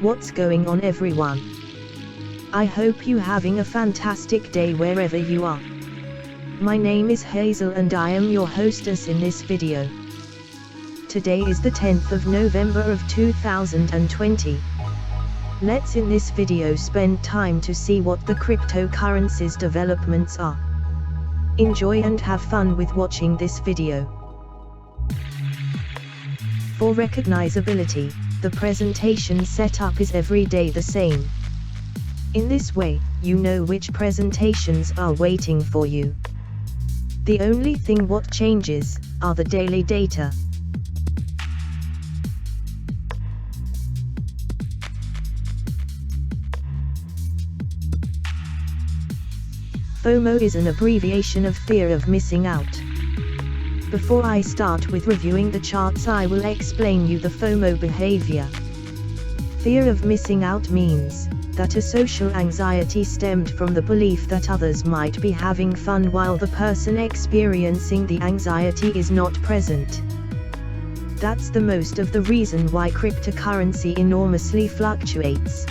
What's going on, everyone? I hope you having a fantastic day wherever you are. My name is Hazel and I am your hostess in this video. Today is the 10th of November of 2020. Let's in this video spend time to see what the cryptocurrencies developments are. Enjoy and have fun with watching this video. For recognizability, the presentation setup is every day the same. In this way, you know which presentations are waiting for you. The only thing what changes are the daily data. FOMO is an abbreviation of fear of missing out. Before I start with reviewing the charts, I will explain you the FOMO behavior. Fear of missing out means that a social anxiety stemmed from the belief that others might be having fun while the person experiencing the anxiety is not present. That's the most of the reason why cryptocurrency enormously fluctuates.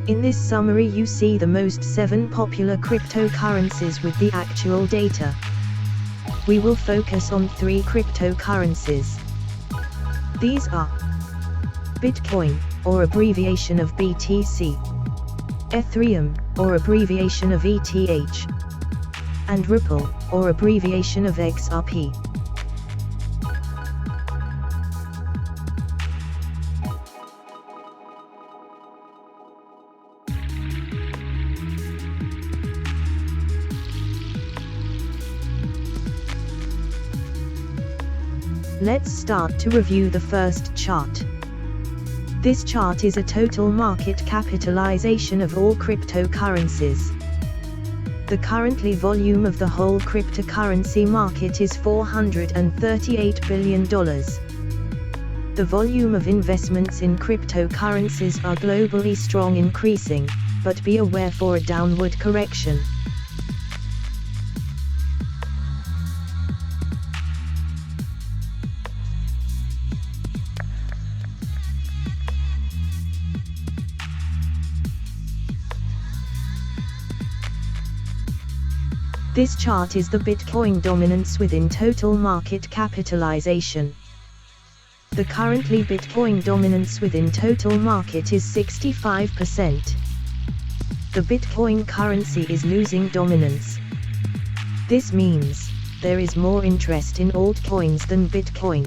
In this summary you see the most 7 popular cryptocurrencies with the actual data. We will focus on 3 cryptocurrencies. These are Bitcoin, or abbreviation of BTC, Ethereum, or abbreviation of ETH, and Ripple, or abbreviation of XRP. Let's start to review the first chart. This chart is a total market capitalization of all cryptocurrencies. The currently volume of the whole cryptocurrency market is $438 billion. The volume of investments in cryptocurrencies are globally strong increasing, but be aware for a downward correction. This chart is the Bitcoin dominance within total market capitalization. The currently Bitcoin dominance within total market is 65%. The Bitcoin currency is losing dominance. This means there is more interest in altcoins than Bitcoin.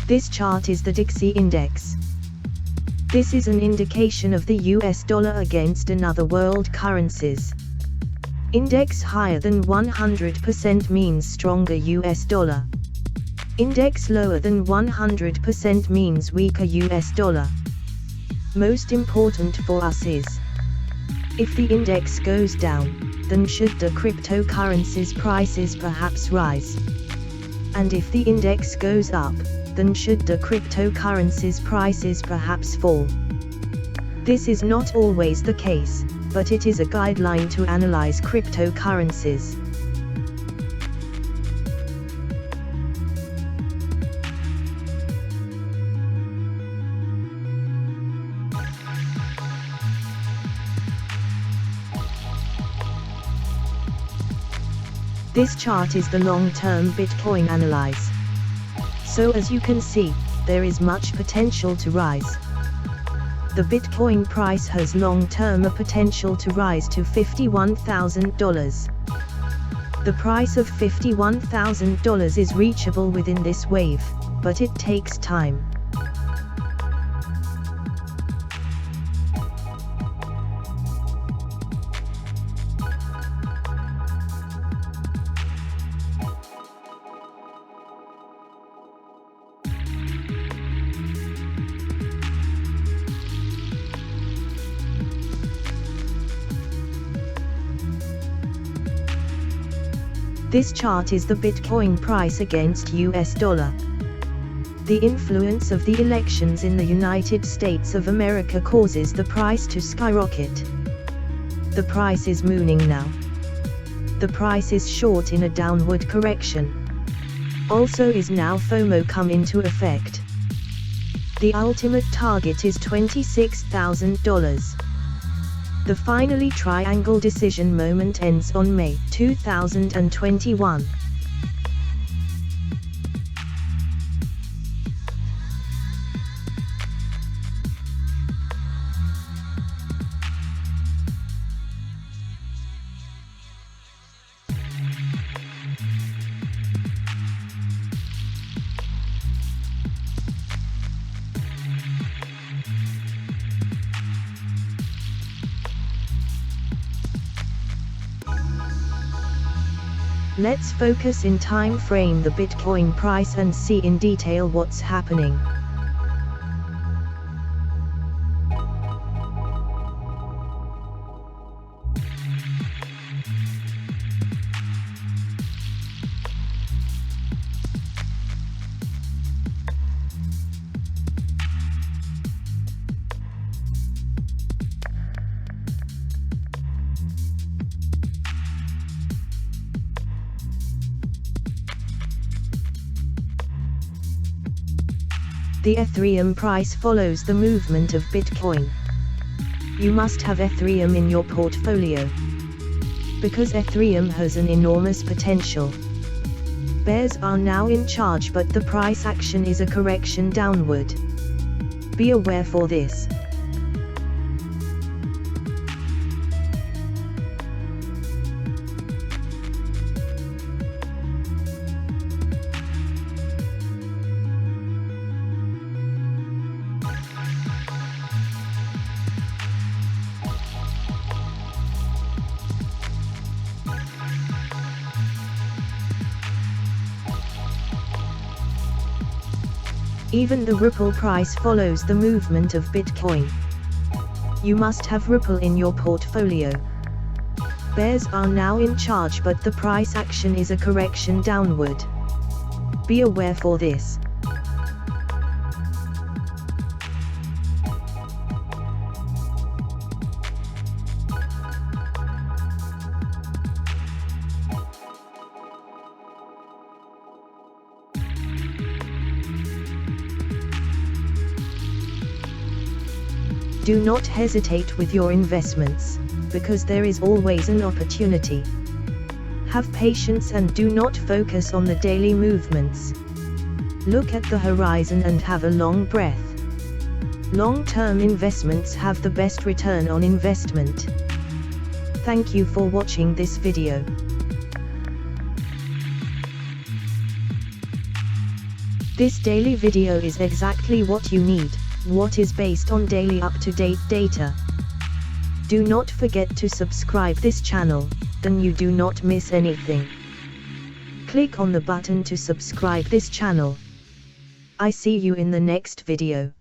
This chart is the Dixie Index. This is an indication of the US dollar against another world currencies. Index higher than 100% means stronger US dollar. Index lower than 100% means weaker US dollar. Most important for us is, if the index goes down, then should the cryptocurrencies prices perhaps rise? And if the index goes up, then should the cryptocurrencies prices perhaps fall? This is not always the case, but it is a guideline to analyze cryptocurrencies. This chart is the long-term Bitcoin analyze. So as you can see, there is much potential to rise. The Bitcoin price has long-term a potential to rise to $51,000. The price of $51,000 is reachable within this wave, but it takes time. This chart is the Bitcoin price against US dollar. The influence of the elections in the United States of America causes the price to skyrocket. The price is mooning now. The price is short in a downward correction. Also is now FOMO come into effect. The ultimate target is $26,000. The finally triangle decision moment ends on May 2021. Let's focus in time frame the Bitcoin price and see in detail what's happening. The Ethereum price follows the movement of Bitcoin. You must have Ethereum in your portfolio, because Ethereum has an enormous potential. Bears are now in charge, but the price action is a correction downward. Be aware for this. Even the Ripple price follows the movement of Bitcoin. You must have Ripple in your portfolio. Bears are now in charge, but the price action is a correction downward. Be aware for this. Do not hesitate with your investments, because there is always an opportunity. Have patience and do not focus on the daily movements. Look at the horizon and have a long breath. Long-term investments have the best return on investment. Thank you for watching this video. This daily video is exactly what you need. What is based on daily up-to-date data. Do not forget to subscribe this channel, then you do not miss anything. Click on the button to subscribe this channel. I see you in the next video.